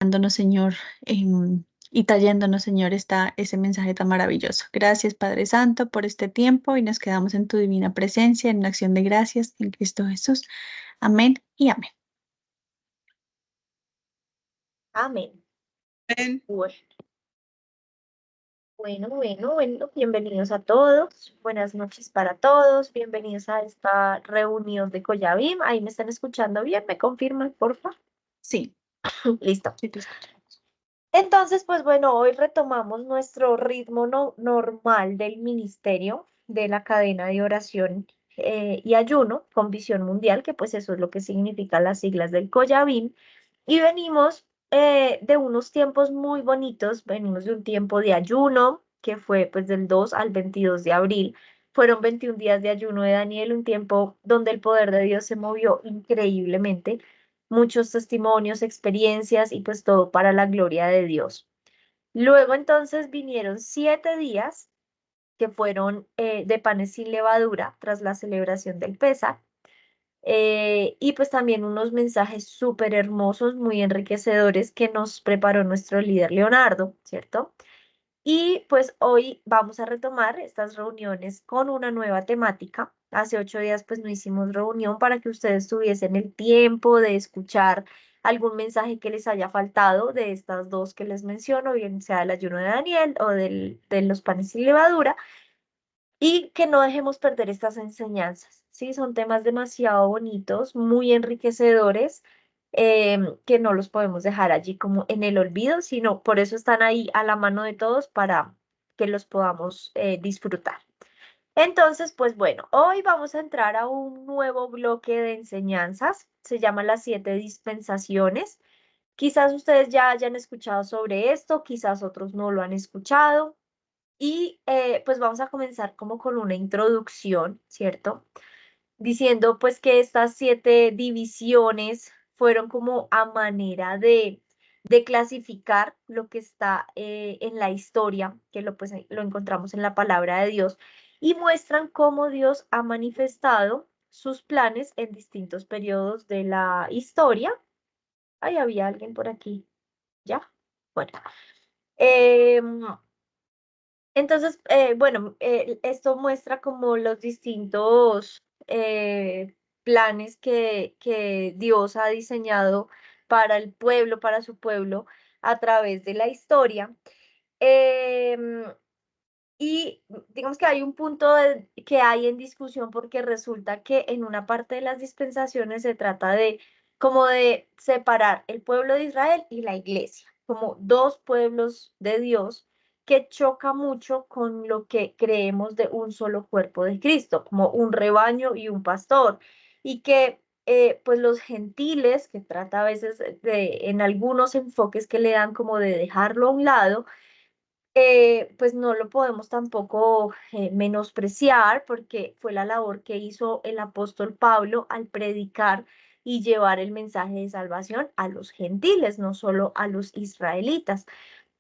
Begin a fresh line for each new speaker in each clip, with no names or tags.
dándonos, Señor, y trayéndonos, Señor, ese mensaje tan maravilloso. Gracias, Padre Santo, por este tiempo y nos quedamos en tu divina presencia, en una acción de gracias en Cristo Jesús. Amén y amén.
Amén.
Amén.
Bueno, bienvenidos a todos, buenas noches para todos, bienvenidos a esta reunión de Collabim. Ahí me están escuchando bien, ¿me confirman, porfa?
Sí,
Listo.
sí te escuchamos.
Entonces, pues bueno, hoy retomamos nuestro ritmo normal del ministerio de la cadena de oración y ayuno con visión mundial, que pues eso es lo que significan las siglas del Collabim. Y venimos de unos tiempos muy bonitos, venimos de un tiempo de ayuno, que fue pues del 2 al 22 de abril. Fueron 21 días de ayuno de Daniel, un tiempo donde el poder de Dios se movió increíblemente, muchos testimonios, experiencias y pues todo para la gloria de Dios. Luego entonces vinieron 7 días que fueron de panes sin levadura tras la celebración del Pesa. Y pues también unos mensajes súper hermosos, muy enriquecedores que nos preparó nuestro líder Leonardo, ¿cierto? Y pues hoy vamos a retomar estas reuniones con una nueva temática. Hace 8 días pues no hicimos reunión para que ustedes tuviesen el tiempo de escuchar algún mensaje que les haya faltado de estas dos que les menciono, bien sea del ayuno de Daniel o de los panes sin levadura, y que no dejemos perder estas enseñanzas, ¿sí? Son temas demasiado bonitos, muy enriquecedores, que no los podemos dejar allí como en el olvido, sino por eso están ahí a la mano de todos para que los podamos disfrutar. Entonces, pues bueno, hoy vamos a entrar a un nuevo bloque de enseñanzas, se llama las 7 dispensaciones. Quizás ustedes ya hayan escuchado sobre esto, quizás otros no lo han escuchado. Y pues vamos a comenzar como con una introducción, ¿cierto? Diciendo pues que estas 7 divisiones fueron como a manera de clasificar lo que está en la historia, que pues, lo encontramos en la palabra de Dios, y muestran cómo Dios ha manifestado sus planes en distintos periodos de la historia. Ahí había alguien por aquí, ¿ya? Bueno. Em, entonces, bueno, esto muestra como los distintos planes que Dios ha diseñado para el pueblo, para su pueblo, a través de la historia. Em, y digamos que hay un punto que hay en discusión porque resulta que en una parte de las dispensaciones se trata de como de separar el pueblo de Israel y la iglesia, como dos pueblos de Dios que choca mucho con lo que creemos de un solo cuerpo de Cristo, como un rebaño y un pastor, y que pues los gentiles, que trata a veces en algunos enfoques que le dan como de dejarlo a un lado, pues no lo podemos tampoco menospreciar porque fue la labor que hizo el apóstol Pablo al predicar y llevar el mensaje de salvación a los gentiles, no solo a los israelitas.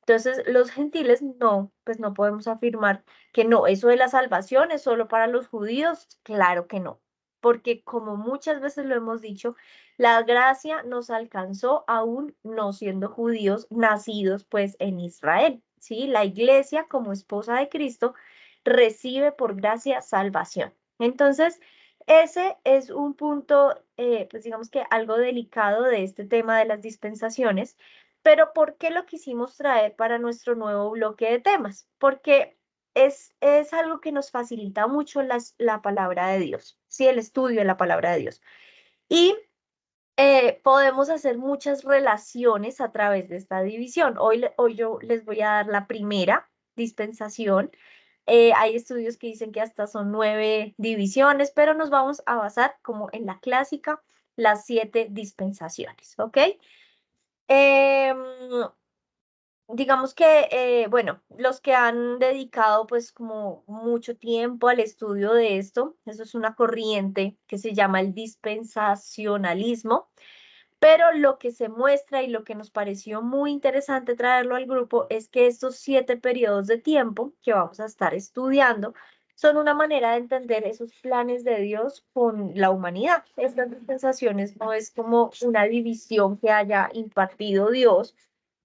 Entonces, los gentiles no, pues no podemos afirmar que no, eso de la salvación es solo para los judíos, claro que no, porque como muchas veces lo hemos dicho, la gracia nos alcanzó aún no siendo judíos nacidos pues en Israel, ¿sí? La iglesia como esposa de Cristo recibe por gracia salvación. Entonces, ese es un punto, pues digamos que algo delicado de este tema de las dispensaciones, pero ¿por qué lo quisimos traer para nuestro nuevo bloque de temas? Porque es algo que nos facilita mucho la palabra de Dios, ¿sí? El estudio de la palabra de Dios. Y podemos hacer muchas relaciones a través de esta división. Hoy yo les voy a dar la primera dispensación. Hay estudios que dicen que hasta son 9 divisiones, pero nos vamos a basar como en la clásica, las 7 dispensaciones, ¿ok? Em, digamos que, bueno, los que han dedicado pues como mucho tiempo al estudio de esto, eso es una corriente que se llama el dispensacionalismo, pero lo que se muestra y lo que nos pareció muy interesante traerlo al grupo es que estos 7 periodos de tiempo que vamos a estar estudiando son una manera de entender esos planes de Dios con la humanidad. Estas dispensaciones no es como una división que haya impartido Dios,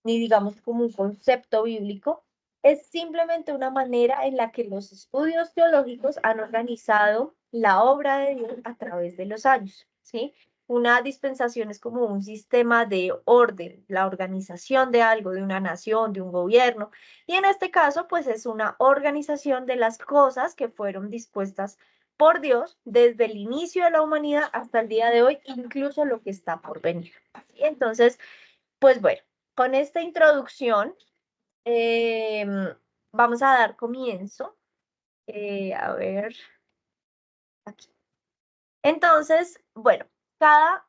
ni digamos como un concepto bíblico, es simplemente una manera en la que los estudios teológicos han organizado la obra de Dios a través de los años, ¿sí? Una dispensación es como un sistema de orden, la organización de algo, de una nación, de un gobierno, y en este caso, pues es una organización de las cosas que fueron dispuestas por Dios desde el inicio de la humanidad hasta el día de hoy, incluso lo que está por venir. Y entonces, pues bueno, con esta introducción vamos a dar comienzo. A ver, aquí. Entonces, bueno, cada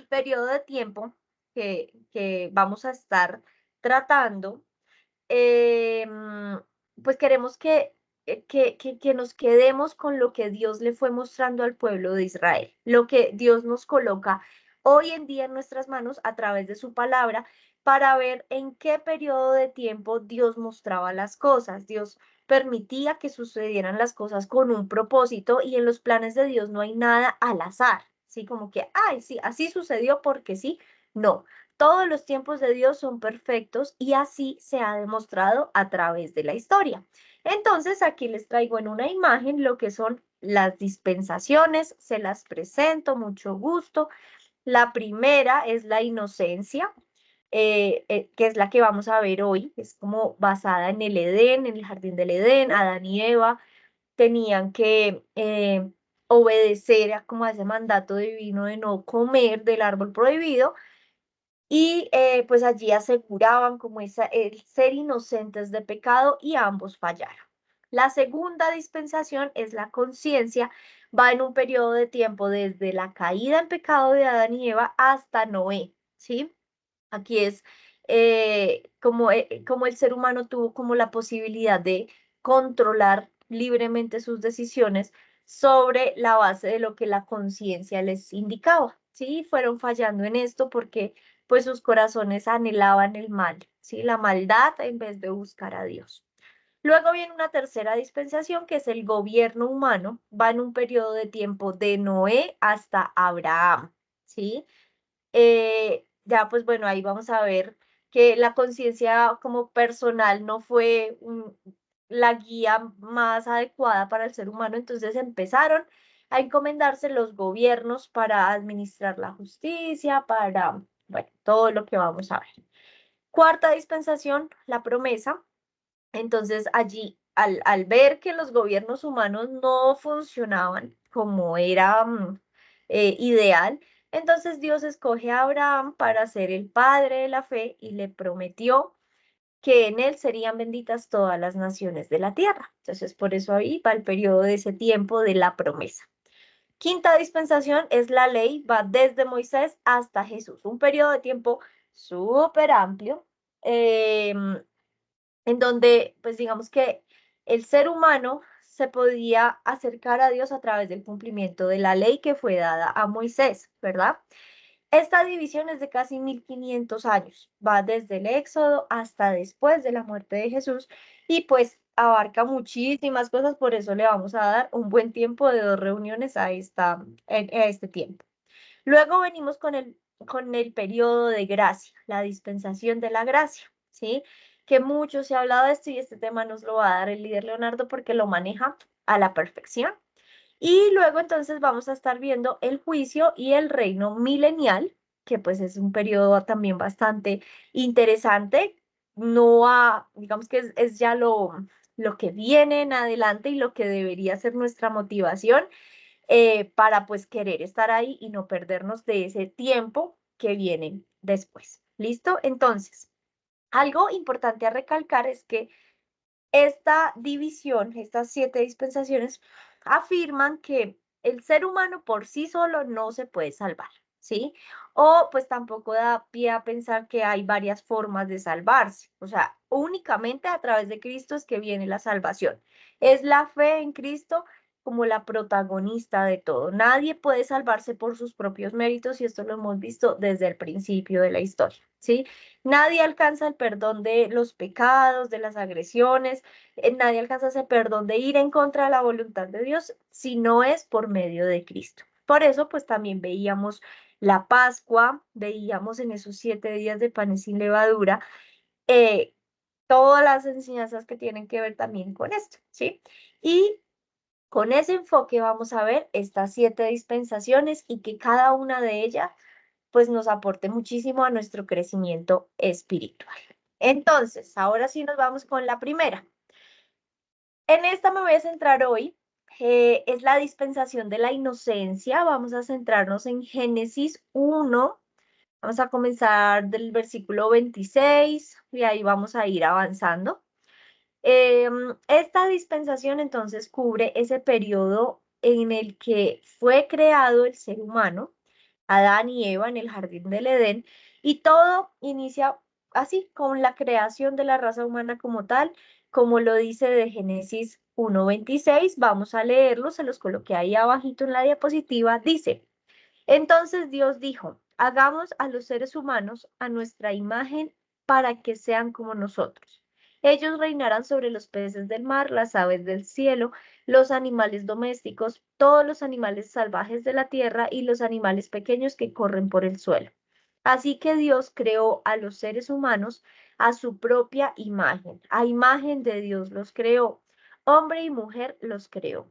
periodo de tiempo que vamos a estar tratando, em, pues queremos que nos quedemos con lo que Dios le fue mostrando al pueblo de Israel, lo que Dios nos coloca hoy en día en nuestras manos a través de su palabra para ver en qué periodo de tiempo Dios mostraba las cosas. Dios permitía que sucedieran las cosas con un propósito y en los planes de Dios no hay nada al azar, ¿sí? Como que, ay, sí, así sucedió porque sí. No, todos los tiempos de Dios son perfectos y así se ha demostrado a través de la historia. Entonces, aquí les traigo en una imagen lo que son las dispensaciones, se las presento, mucho gusto. La primera es la inocencia, que es la que vamos a ver hoy, es como basada en el Edén, en el jardín del Edén. Adán y Eva tenían que obedecer a, como a ese mandato divino de no comer del árbol prohibido y pues allí aseguraban como el ser inocentes de pecado y ambos fallaron. La segunda dispensación es la conciencia, va en un periodo de tiempo desde la caída en pecado de Adán y Eva hasta Noé, ¿sí? Aquí es como el ser humano tuvo como la posibilidad de controlar libremente sus decisiones sobre la base de lo que la conciencia les indicaba, ¿sí? Fueron fallando en esto porque pues sus corazones anhelaban el mal, ¿sí? La maldad en vez de buscar a Dios. Luego viene una tercera dispensación que es el gobierno humano, va en un periodo de tiempo de Noé hasta Abraham, ¿sí? Ya pues bueno, ahí vamos a ver que la conciencia como personal no fue la guía más adecuada para el ser humano, entonces empezaron a encomendarse los gobiernos para administrar la justicia, para, bueno, todo lo que vamos a ver. Cuarta dispensación, la promesa. Entonces allí, al ver que los gobiernos humanos no funcionaban como era ideal, entonces Dios escoge a Abraham para ser el padre de la fe y le prometió que en él serían benditas todas las naciones de la tierra. Entonces por eso ahí va el periodo de ese tiempo de la promesa. Quinta dispensación es la ley, va desde Moisés hasta Jesús, un periodo de tiempo súper amplio. em, en donde, pues digamos que el ser humano se podía acercar a Dios a través del cumplimiento de la ley que fue dada a Moisés, ¿verdad? Esta división es de casi 1500 años, va desde el Éxodo hasta después de la muerte de Jesús y pues abarca muchísimas cosas, por eso le vamos a dar un buen tiempo de 2 reuniones a este tiempo. Luego venimos con el periodo de gracia, la dispensación de la gracia, ¿sí? Que mucho se ha hablado de esto y este tema nos lo va a dar el líder Leonardo porque lo maneja a la perfección. Y luego entonces vamos a estar viendo el juicio y el reino milenial, que pues es un periodo también bastante interesante. No digamos que es ya lo que viene en adelante y lo que debería ser nuestra motivación para pues querer estar ahí y no perdernos de ese tiempo que viene después. ¿Listo? Entonces, algo importante a recalcar es que esta división, estas 7 dispensaciones, afirman que el ser humano por sí solo no se puede salvar, ¿sí? O pues tampoco da pie a pensar que hay varias formas de salvarse. O sea, únicamente a través de Cristo es que viene la salvación. Es la fe en Cristo como la protagonista de todo. Nadie puede salvarse por sus propios méritos y esto lo hemos visto desde el principio de la historia, ¿sí? Nadie alcanza el perdón de los pecados, de las agresiones, nadie alcanza ese perdón de ir en contra de la voluntad de Dios si no es por medio de Cristo. Por eso, pues también veíamos la Pascua, veíamos en esos 7 días de panes sin levadura, eh, todas las enseñanzas que tienen que ver también con esto, ¿sí? Y con ese enfoque vamos a ver estas 7 dispensaciones y que cada una de ellas pues nos aporte muchísimo a nuestro crecimiento espiritual. Entonces, ahora sí nos vamos con la primera. En esta me voy a centrar hoy. Es la dispensación de la inocencia. Vamos a centrarnos en Génesis 1. Vamos a comenzar del versículo 26 y ahí vamos a ir avanzando. Esta dispensación entonces cubre ese periodo en el que fue creado el ser humano, Adán y Eva en el jardín del Edén, y todo inicia así, con la creación de la raza humana como tal, como lo dice de Génesis 1:26. Vamos a leerlo, se los coloqué ahí abajito en la diapositiva. Dice: entonces Dios dijo, hagamos a los seres humanos a nuestra imagen para que sean como nosotros. Ellos reinarán sobre los peces del mar, las aves del cielo, los animales domésticos, todos los animales salvajes de la tierra y los animales pequeños que corren por el suelo. Así que Dios creó a los seres humanos a su propia imagen. A imagen de Dios los creó. Hombre y mujer los creó.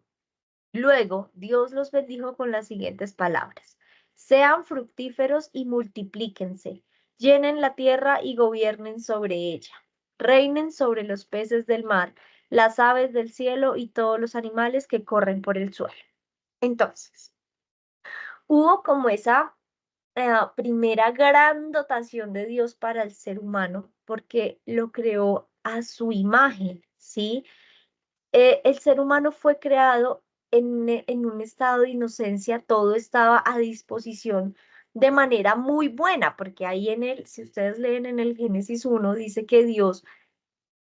Luego, Dios los bendijo con las siguientes palabras: sean fructíferos y multiplíquense, llenen la tierra y gobiernen sobre ella, reinen sobre los peces del mar, las aves del cielo y todos los animales que corren por el suelo. Entonces, hubo como esa primera gran dotación de Dios para el ser humano, porque lo creó a su imagen, ¿sí? El ser humano fue creado en un estado de inocencia, todo estaba a disposición de manera muy buena, porque ahí si ustedes leen en el Génesis 1, dice que Dios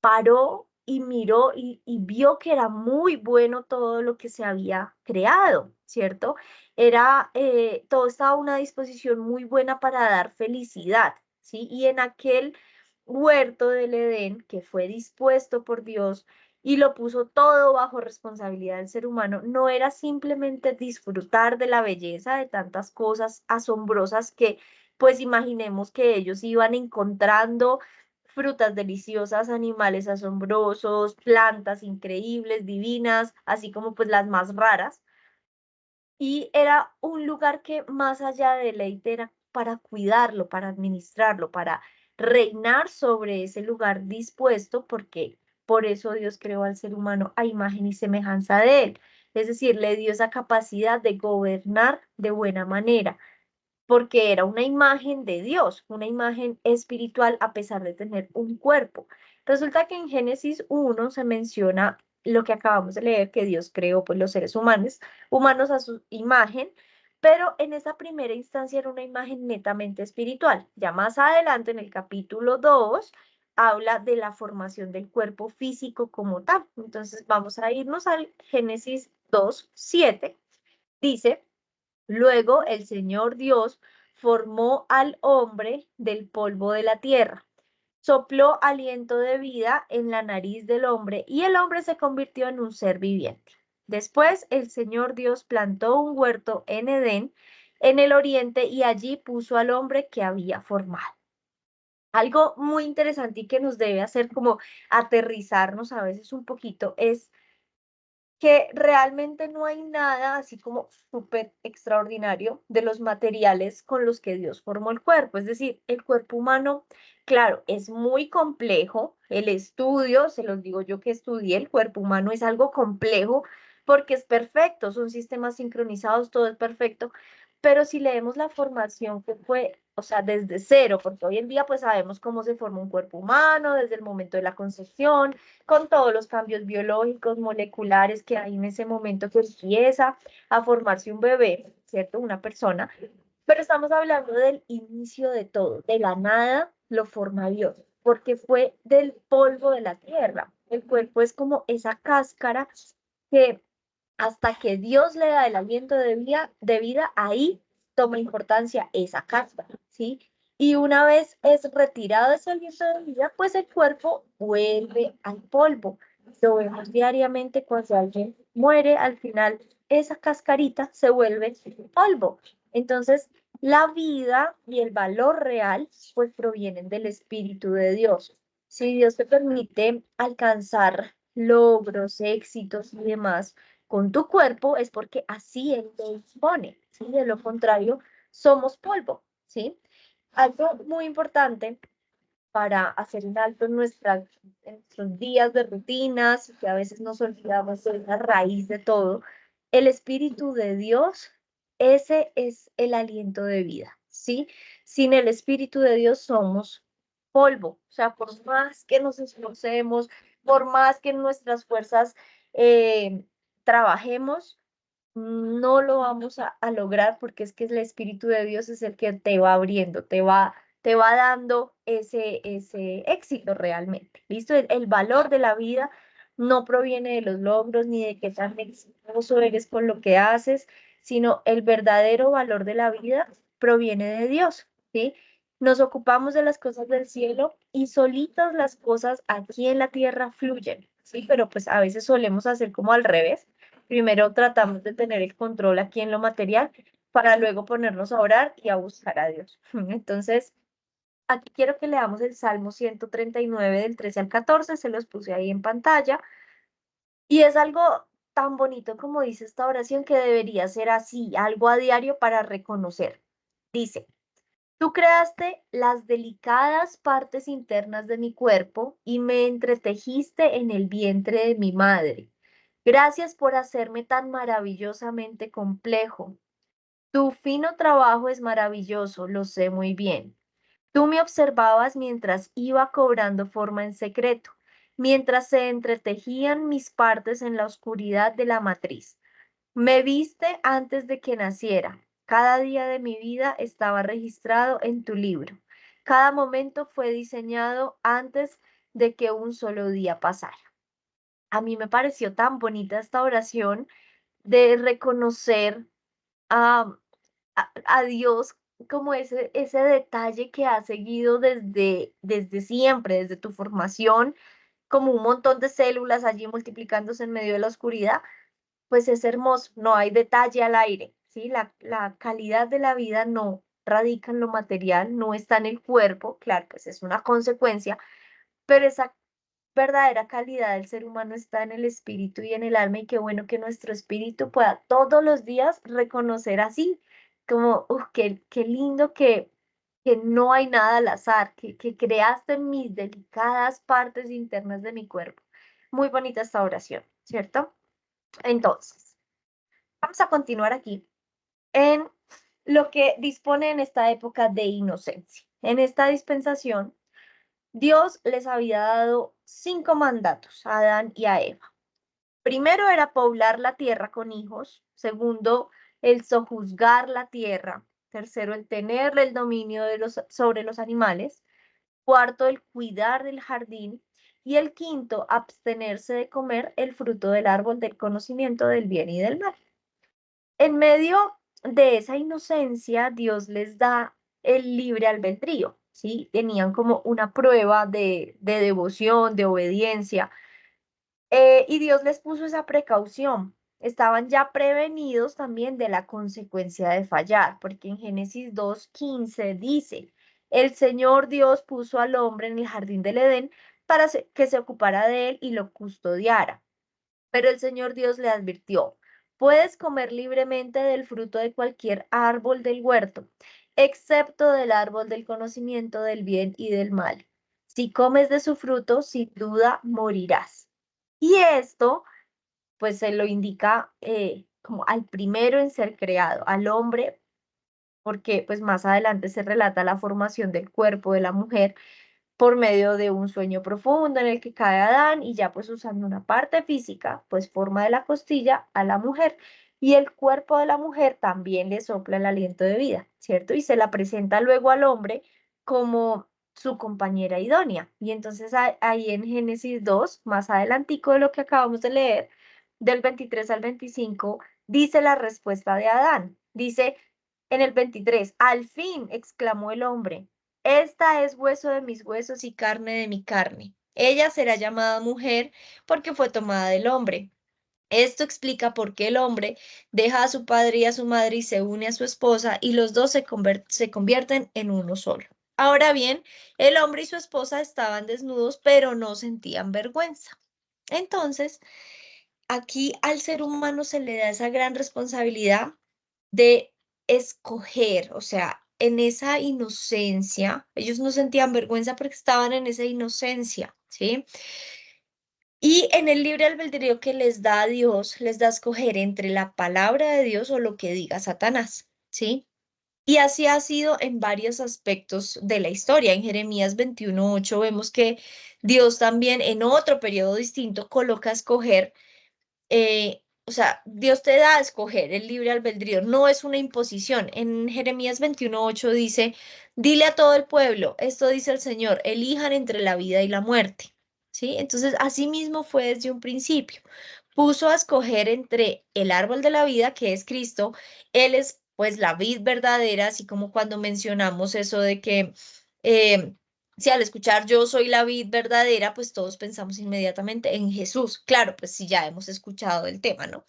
paró y miró y vio que era muy bueno todo lo que se había creado, ¿cierto? Todo estaba a una disposición muy buena para dar felicidad, ¿sí? Y en aquel huerto del Edén que fue dispuesto por Dios y lo puso todo bajo responsabilidad del ser humano, no era simplemente disfrutar de la belleza de tantas cosas asombrosas que, pues imaginemos que ellos iban encontrando frutas deliciosas, animales asombrosos, plantas increíbles, divinas, así como pues las más raras. Y era un lugar que más allá de deleite era para cuidarlo, para administrarlo, para reinar sobre ese lugar dispuesto, porque por eso Dios creó al ser humano a imagen y semejanza de él. Es decir, le dio esa capacidad de gobernar de buena manera, porque era una imagen de Dios, una imagen espiritual a pesar de tener un cuerpo. Resulta que en Génesis 1 se menciona lo que acabamos de leer, que Dios creó pues los seres humanos a su imagen, pero en esa primera instancia era una imagen netamente espiritual. Ya más adelante en el capítulo 2 habla de la formación del cuerpo físico como tal. Entonces vamos a irnos al Génesis 2:7. Dice: luego el Señor Dios formó al hombre del polvo de la tierra, sopló aliento de vida en la nariz del hombre y el hombre se convirtió en un ser viviente. Después el Señor Dios plantó un huerto en Edén, en el oriente, y allí puso al hombre que había formado. Algo muy interesante y que nos debe hacer como aterrizarnos a veces un poquito es que realmente no hay nada así como súper extraordinario de los materiales con los que Dios formó el cuerpo. Es decir, el cuerpo humano, claro, es muy complejo. El estudio, se los digo yo que estudié, el cuerpo humano es algo complejo porque es perfecto, son sistemas sincronizados, todo es perfecto. Pero si leemos la formación que fue, o sea, desde cero, porque hoy en día pues sabemos cómo se forma un cuerpo humano desde el momento de la concepción, con todos los cambios biológicos, moleculares que hay en ese momento que empieza a formarse un bebé, ¿cierto? Una persona. Pero estamos hablando del inicio de todo, de la nada lo forma Dios, porque fue del polvo de la tierra. El cuerpo es como esa cáscara que hasta que Dios le da el aliento de vida, ahí toma importancia esa cáscara, ¿sí? Y una vez es retirado ese aliento de vida, pues el cuerpo vuelve al polvo. Lo vemos diariamente cuando alguien muere, al final esa cascarita se vuelve polvo. Entonces, la vida y el valor real, pues provienen del Espíritu de Dios. Si Dios te permite alcanzar logros, éxitos y demás con tu cuerpo, es porque así Él te dispone, ¿sí? De lo contrario, somos polvo, ¿sí? Algo muy importante para hacer un alto en nuestros días de rutinas, que a veces nos olvidamos de la raíz de todo, el Espíritu de Dios, ese es el aliento de vida, ¿sí? Sin el Espíritu de Dios somos polvo, o sea, por más que nos esforcemos, por más que en nuestras fuerzas eh, trabajemos, no lo vamos a lograr porque es que el Espíritu de Dios es el que te va abriendo, te va dando ese éxito realmente. ¿Listo? El valor de la vida no proviene de los logros ni de qué tan exitoso eres con lo que haces, sino el verdadero valor de la vida proviene de Dios, ¿sí? Nos ocupamos de las cosas del cielo y solitas las cosas aquí en la tierra fluyen, ¿sí? Pero pues a veces solemos hacer como al revés. Primero tratamos de tener el control aquí en lo material para luego ponernos a orar y a buscar a Dios. Entonces, aquí quiero que leamos el Salmo 139 del 13 al 14, se los puse ahí en pantalla, y es algo tan bonito como dice esta oración que debería ser así, algo a diario para reconocer. Dice, tú creaste las delicadas partes internas de mi cuerpo y me entretejiste en el vientre de mi madre. Gracias por hacerme tan maravillosamente complejo. Tu fino trabajo es maravilloso, lo sé muy bien. Tú me observabas mientras iba cobrando forma en secreto, mientras se entretejían mis partes en la oscuridad de la matriz. Me viste antes de que naciera. Cada día de mi vida estaba registrado en tu libro. Cada momento fue diseñado antes de que un solo día pasara. A mí me pareció tan bonita esta oración de reconocer a, a Dios como ese detalle que ha seguido desde siempre, desde tu formación, como un montón de células allí multiplicándose en medio de la oscuridad, pues es hermoso, no hay detalle al aire, ¿sí? La calidad de la vida no radica en lo material, no está en el cuerpo, claro, pues es una consecuencia, pero esa verdadera calidad del ser humano está en el espíritu y en el alma y qué bueno que nuestro espíritu pueda todos los días reconocer así, como, qué lindo que no hay nada al azar, que creaste mis delicadas partes internas de mi cuerpo. Muy bonita esta oración, ¿cierto? Entonces, vamos a continuar aquí en lo que dispone en esta época de inocencia. En esta dispensación, Dios les había dado 5 mandatos a Adán y a Eva. Primero era poblar la tierra con hijos. Segundo, el sojuzgar la tierra. Tercero, el tener el dominio sobre los animales. Cuarto, el cuidar del jardín. Y el quinto, abstenerse de comer el fruto del árbol del conocimiento del bien y del mal. En medio de esa inocencia, Dios les da el libre albedrío, ¿sí? Tenían como una prueba de devoción, de obediencia, y Dios les puso esa precaución. Estaban ya prevenidos también de la consecuencia de fallar, porque en Génesis 2:15 dice, el Señor Dios puso al hombre en el jardín del Edén para que se ocupara de él y lo custodiara. Pero el Señor Dios le advirtió, puedes comer libremente del fruto de cualquier árbol del huerto, excepto del árbol del conocimiento del bien y del mal. Si comes de su fruto, sin duda morirás. Y esto, pues se lo indica como al primero en ser creado, al hombre, porque pues más adelante se relata la formación del cuerpo de la mujer por medio de un sueño profundo en el que cae Adán y ya pues usando una parte física, pues forma de la costilla a la mujer y el cuerpo de la mujer también le sopla el aliento de vida, ¿cierto? Y se la presenta luego al hombre como su compañera idónea. Y entonces ahí en Génesis 2, más adelantico de lo que acabamos de leer, del 23 al 25, dice la respuesta de Adán. Dice en el 23, al fin, exclamó el hombre, esta es hueso de mis huesos y carne de mi carne. Ella será llamada mujer porque fue tomada del hombre. Esto explica por qué el hombre deja a su padre y a su madre y se une a su esposa y los dos se convierten en uno solo. Ahora bien, el hombre y su esposa estaban desnudos, pero no sentían vergüenza. Entonces, aquí al ser humano se le da esa gran responsabilidad de escoger, o sea, en esa inocencia, ellos no sentían vergüenza porque estaban en esa inocencia, ¿sí? Y en el libre albedrío que les da a Dios, les da a escoger entre la palabra de Dios o lo que diga Satanás, ¿sí? Y así ha sido en varios aspectos de la historia. En Jeremías 21:8 vemos que Dios también en otro periodo distinto coloca a escoger, o sea, Dios te da a escoger el libre albedrío, no es una imposición. En Jeremías 21:8 dice, dile a todo el pueblo, esto dice el Señor, elijan entre la vida y la muerte. ¿Sí? Entonces, así mismo fue desde un principio. Puso a escoger entre el árbol de la vida, que es Cristo, Él es pues la vid verdadera, así como cuando mencionamos eso de que eh, si al escuchar yo soy la vid verdadera, pues todos pensamos inmediatamente en Jesús. Claro, pues si ya hemos escuchado el tema, ¿no?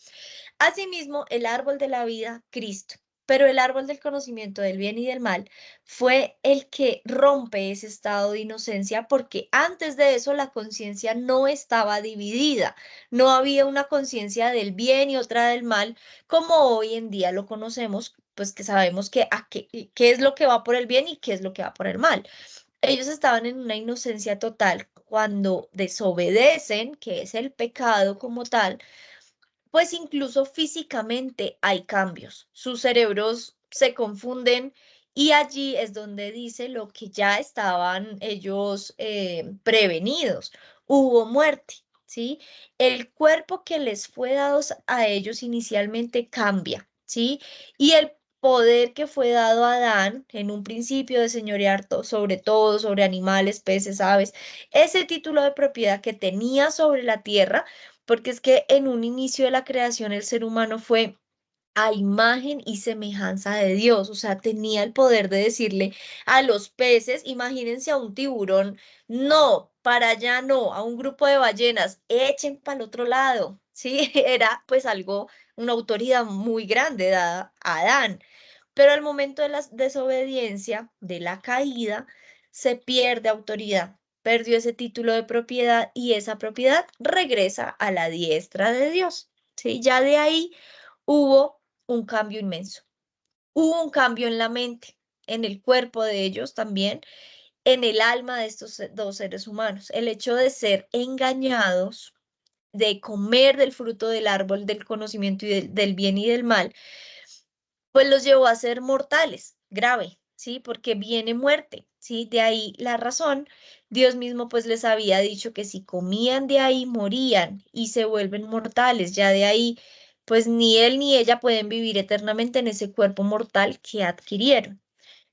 Asimismo, el árbol de la vida, Cristo. Pero el árbol del conocimiento del bien y del mal fue el que rompe ese estado de inocencia porque antes de eso la conciencia no estaba dividida, no había una conciencia del bien y otra del mal como hoy en día lo conocemos, pues que sabemos que qué es lo que va por el bien y qué es lo que va por el mal. Ellos estaban en una inocencia total cuando desobedecen, que es el pecado como tal, pues incluso físicamente hay cambios. Sus cerebros se confunden y allí es donde dice lo que ya estaban ellos prevenidos. Hubo muerte, ¿sí? El cuerpo que les fue dado a ellos inicialmente cambia, ¿sí? Y el poder que fue dado a Adán en un principio de señorear sobre todo, sobre animales, peces, aves, ese título de propiedad que tenía sobre la tierra, porque es que en un inicio de la creación el ser humano fue a imagen y semejanza de Dios, o sea, tenía el poder de decirle a los peces, imagínense a un tiburón, no, para allá no, a un grupo de ballenas, echen para el otro lado, ¿sí? Era pues algo, una autoridad muy grande dada a Adán, pero al momento de la desobediencia, de la caída, se pierde autoridad, perdió ese título de propiedad y esa propiedad regresa a la diestra de Dios, ¿sí? Ya de ahí hubo un cambio inmenso. Hubo un cambio en la mente, en el cuerpo de ellos también, en el alma de estos dos seres humanos. El hecho de ser engañados, de comer del fruto del árbol del conocimiento y del bien y del mal, pues los llevó a ser mortales, grave, ¿sí? Porque viene muerte, ¿sí? De ahí la razón. Dios mismo pues les había dicho que si comían de ahí morían y se vuelven mortales. Ya de ahí pues ni él ni ella pueden vivir eternamente en ese cuerpo mortal que adquirieron.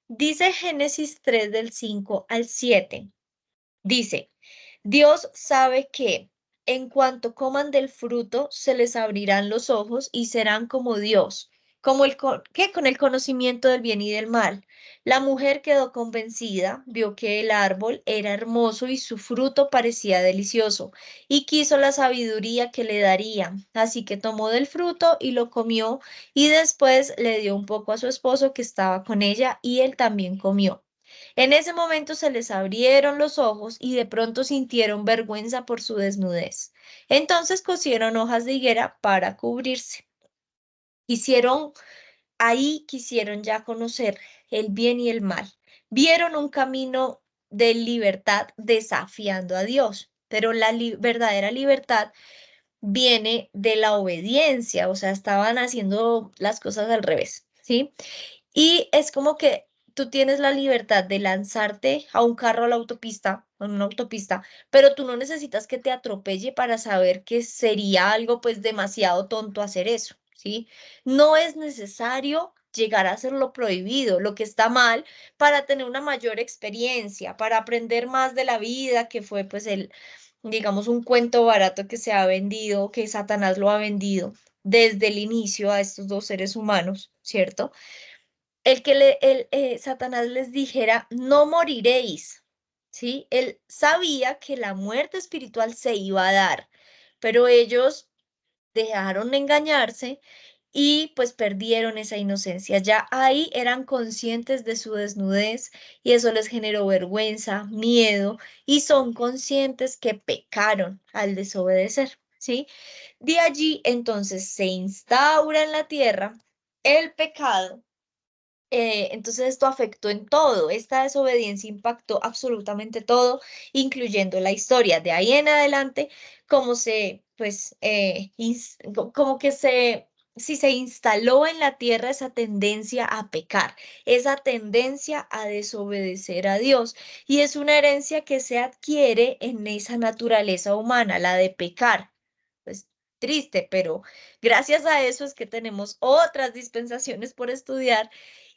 Dice Génesis 3 del 5 al 7. Dice, Dios sabe que en cuanto coman del fruto, se les abrirán los ojos y serán como Dios, como ¿qué? Con el conocimiento del bien y del mal. La mujer quedó convencida, vio que el árbol era hermoso y su fruto parecía delicioso, y quiso la sabiduría que le daría. Así que tomó del fruto y lo comió, y después le dio un poco a su esposo que estaba con ella, y él también comió. En ese momento se les abrieron los ojos y de pronto sintieron vergüenza por su desnudez. Entonces cosieron hojas de higuera para cubrirse. Hicieron, ahí quisieron ya conocer el bien y el mal. Vieron un camino de libertad desafiando a Dios, pero la verdadera libertad viene de la obediencia, o sea, estaban haciendo las cosas al revés, ¿sí? Y es como que tú tienes la libertad de lanzarte a un carro a la autopista, en una autopista, pero tú no necesitas que te atropelle para saber que sería algo pues demasiado tonto hacer eso, ¿sí? No es necesario llegar a hacer lo prohibido, lo que está mal, para tener una mayor experiencia, para aprender más de la vida, que fue pues digamos, un cuento barato que se ha vendido, que Satanás lo ha vendido desde el inicio a estos dos seres humanos, ¿cierto? Satanás les dijera, no moriréis, ¿sí? Él sabía que la muerte espiritual se iba a dar, pero ellos dejaron de engañarse y pues perdieron esa inocencia. Ya ahí eran conscientes de su desnudez y eso les generó vergüenza, miedo y son conscientes que pecaron al desobedecer, ¿sí? De allí entonces se instaura en la tierra el pecado. Entonces esto afectó en todo, esta desobediencia impactó absolutamente todo, incluyendo la historia. De ahí en adelante, como se, pues, como que si se instaló en la tierra esa tendencia a pecar, esa tendencia a desobedecer a Dios, y es una herencia que se adquiere en esa naturaleza humana, la de pecar. Pues triste, pero gracias a eso es que tenemos otras dispensaciones por estudiar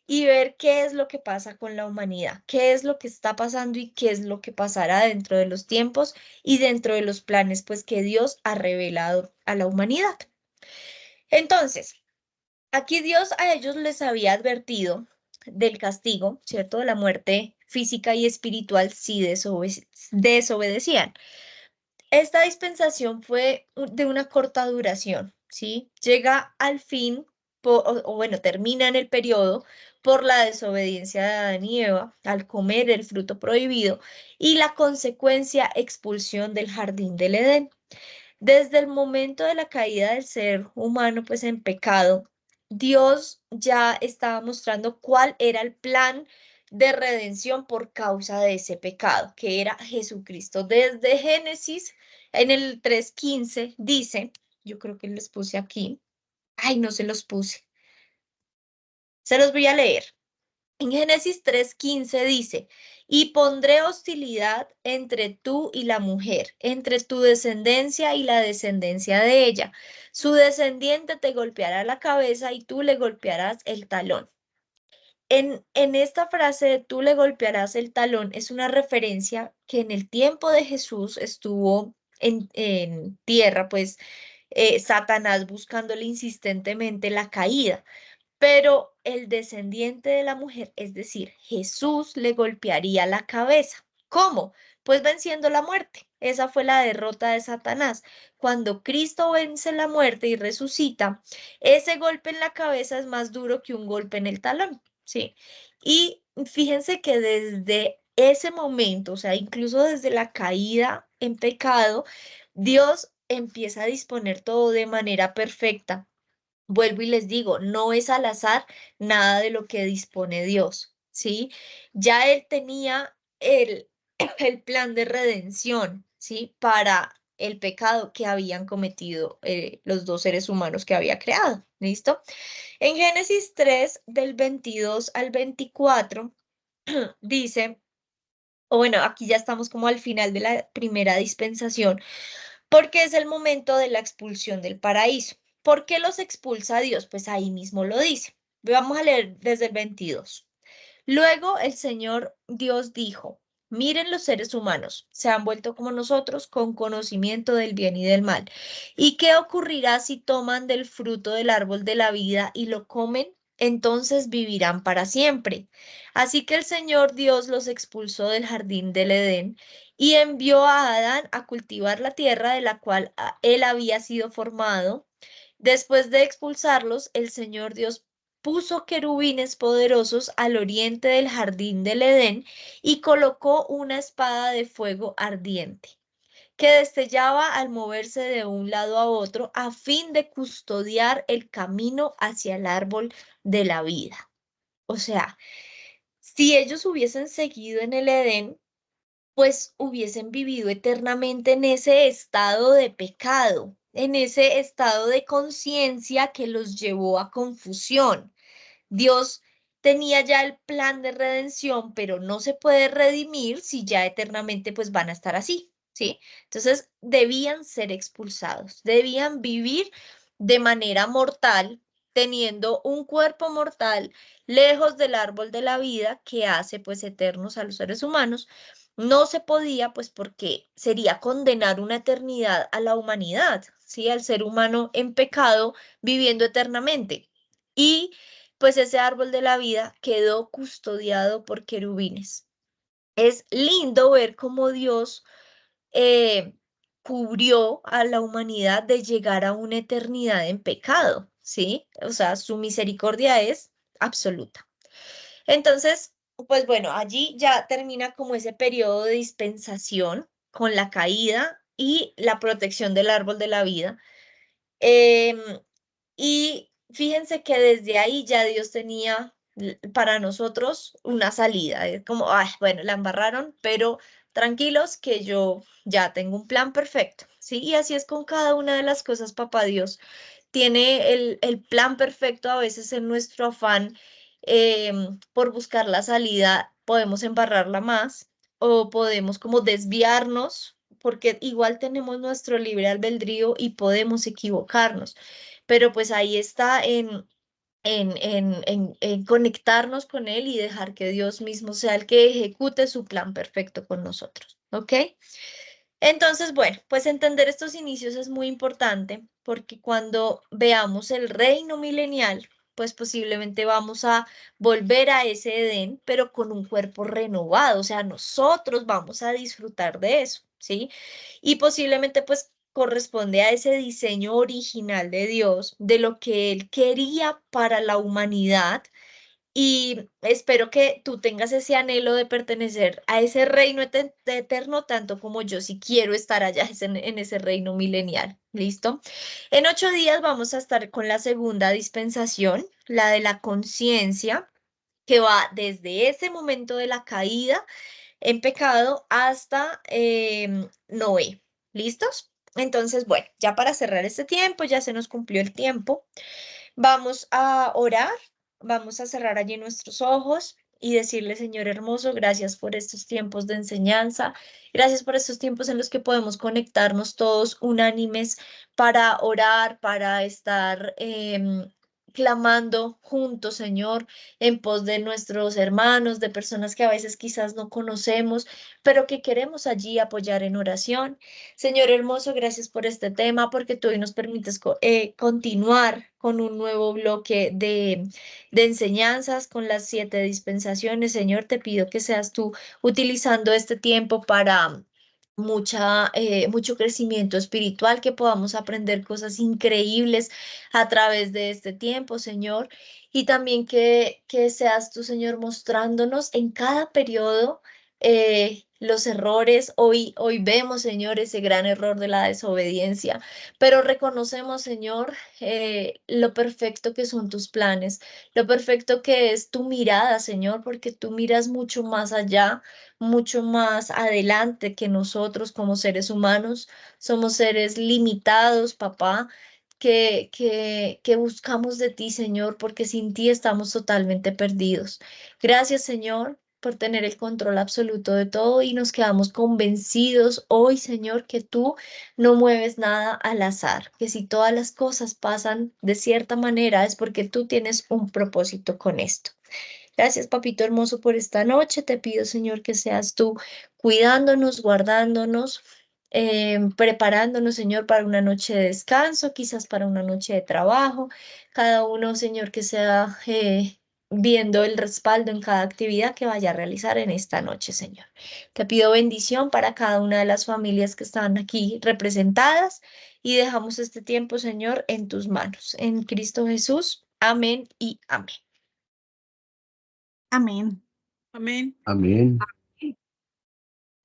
y ver qué es lo que pasa con la humanidad, qué es lo que está pasando y qué es lo que pasará dentro de los tiempos y dentro de los planes pues que Dios ha revelado a la humanidad. Entonces, aquí Dios a ellos les había advertido del castigo, ¿cierto? De la muerte física y espiritual si desobedecían. Esta dispensación fue de una corta duración, ¿sí? Llega al fin, o bueno, termina en el periodo por la desobediencia de Adán y Eva al comer el fruto prohibido y la consecuencia expulsión del jardín del Edén. Desde el momento de la caída del ser humano, pues en pecado, Dios ya estaba mostrando cuál era el plan de redención por causa de ese pecado, que era Jesucristo. Desde Génesis, en el 3:15, dice, yo creo que les puse aquí, ay, no se los puse, se los voy a leer. En Génesis 3:15 dice, y pondré hostilidad entre tú y la mujer, entre tu descendencia y la descendencia de ella. Su descendiente te golpeará la cabeza y tú le golpearás el talón. En esta frase de tú le golpearás el talón es una referencia que en el tiempo de Jesús estuvo en tierra, pues Satanás buscándole insistentemente la caída. Pero el descendiente de la mujer, es decir, Jesús le golpearía la cabeza. ¿Cómo? Pues venciendo la muerte. Esa fue la derrota de Satanás. Cuando Cristo vence la muerte y resucita, ese golpe en la cabeza es más duro que un golpe en el talón, ¿sí? Y fíjense que desde ese momento, o sea, incluso desde la caída en pecado, Dios empieza a disponer todo de manera perfecta. Vuelvo y les digo, no es al azar nada de lo que dispone Dios, ¿sí? Ya Él tenía el plan de redención, ¿sí? Para el pecado que habían cometido los dos seres humanos que había creado, ¿listo? En Génesis 3, del 22 al 24, dice, o bueno, aquí ya estamos como al final de la primera dispensación, porque es el momento de la expulsión del paraíso. ¿Por qué los expulsa Dios? Pues ahí mismo lo dice. Vamos a leer desde el 22. Luego el Señor Dios dijo, miren los seres humanos, se han vuelto como nosotros con conocimiento del bien y del mal. ¿Y qué ocurrirá si toman del fruto del árbol de la vida y lo comen? Entonces vivirán para siempre. Así que el Señor Dios los expulsó del jardín del Edén y envió a Adán a cultivar la tierra de la cual él había sido formado. Después de expulsarlos, el Señor Dios puso querubines poderosos al oriente del jardín del Edén y colocó una espada de fuego ardiente que destellaba al moverse de un lado a otro a fin de custodiar el camino hacia el árbol de la vida. O sea, si ellos hubiesen seguido en el Edén, pues hubiesen vivido eternamente en ese estado de pecado, en ese estado de conciencia que los llevó a confusión. Dios tenía ya el plan de redención, pero no se puede redimir si ya eternamente pues van a estar así, ¿sí? Entonces debían ser expulsados, debían vivir de manera mortal, teniendo un cuerpo mortal lejos del árbol de la vida que hace pues eternos a los seres humanos. No se podía, pues porque sería condenar una eternidad a la humanidad, ¿sí? Al ser humano en pecado viviendo eternamente. Y pues ese árbol de la vida quedó custodiado por querubines. Es lindo ver cómo Dios eh, cubrió a la humanidad de llegar a una eternidad en pecado. ¿sí? O sea, su misericordia es absoluta. Entonces, pues bueno, allí ya termina como ese periodo de dispensación con la caída y la protección del árbol de la vida. Em, y fíjense que desde ahí ya Dios tenía para nosotros una salida. Es como, ay, bueno, la embarraron, pero tranquilos que yo ya tengo un plan perfecto, ¿sí? Y así es con cada una de las cosas, papá Dios tiene el plan perfecto. A veces en nuestro afán por buscar la salida podemos embarrarla más o podemos como desviarnos porque igual tenemos nuestro libre albedrío y podemos equivocarnos. Pero pues ahí está en conectarnos con Él y dejar que Dios mismo sea el que ejecute su plan perfecto con nosotros. ¿Ok? Entonces, bueno, pues entender estos inicios es muy importante porque cuando veamos el reino milenial, pues posiblemente vamos a volver a ese Edén, pero con un cuerpo renovado, o sea, nosotros vamos a disfrutar de eso, ¿sí? Y posiblemente pues corresponde a ese diseño original de Dios, de lo que Él quería para la humanidad y espero que tú tengas ese anhelo de pertenecer a ese reino eterno, tanto como yo, si quiero estar allá en ese reino milenial. ¿Listo? En 8 días vamos a estar con la segunda dispensación, la de la conciencia, que va desde ese momento de la caída en pecado hasta Noé. ¿Listos? Entonces, bueno, ya para cerrar este tiempo, ya se nos cumplió el tiempo. Vamos a orar, vamos a cerrar allí nuestros ojos y decirle, Señor hermoso, gracias por estos tiempos de enseñanza, gracias por estos tiempos en los que podemos conectarnos todos unánimes para orar, para estar clamando juntos, Señor, en pos de nuestros hermanos, de personas que a veces quizás no conocemos, pero que queremos allí apoyar en oración. Señor hermoso, gracias por este tema, porque tú hoy nos permites continuar con un nuevo bloque de enseñanzas con las 7 dispensaciones. Señor, te pido que seas tú utilizando este tiempo para mucho crecimiento espiritual, que podamos aprender cosas increíbles a través de este tiempo, Señor, y también que seas tú, Señor, mostrándonos en cada periodo los errores. Hoy vemos, Señor, ese gran error de la desobediencia, pero reconocemos, Señor, lo perfecto que son tus planes, lo perfecto que es tu mirada, Señor, porque tú miras mucho más allá, mucho más adelante que nosotros como seres humanos. Somos seres limitados, papá. Que buscamos de ti, Señor, porque sin ti estamos totalmente perdidos. Gracias, Señor, por tener el control absoluto de todo y nos quedamos convencidos hoy, Señor, que tú no mueves nada al azar, que si todas las cosas pasan de cierta manera es porque tú tienes un propósito con esto. Gracias, papito hermoso, por esta noche. Te pido, Señor, que seas tú cuidándonos, guardándonos, preparándonos, Señor, para una noche de descanso, quizás para una noche de trabajo. Cada uno, Señor, que sea viendo el respaldo en cada actividad que vaya a realizar en esta noche, Señor. Te pido bendición para cada una de las familias que están aquí representadas y dejamos este tiempo, Señor, en tus manos. En Cristo Jesús. Amén y amén.
Amén.
Amén.
Amén.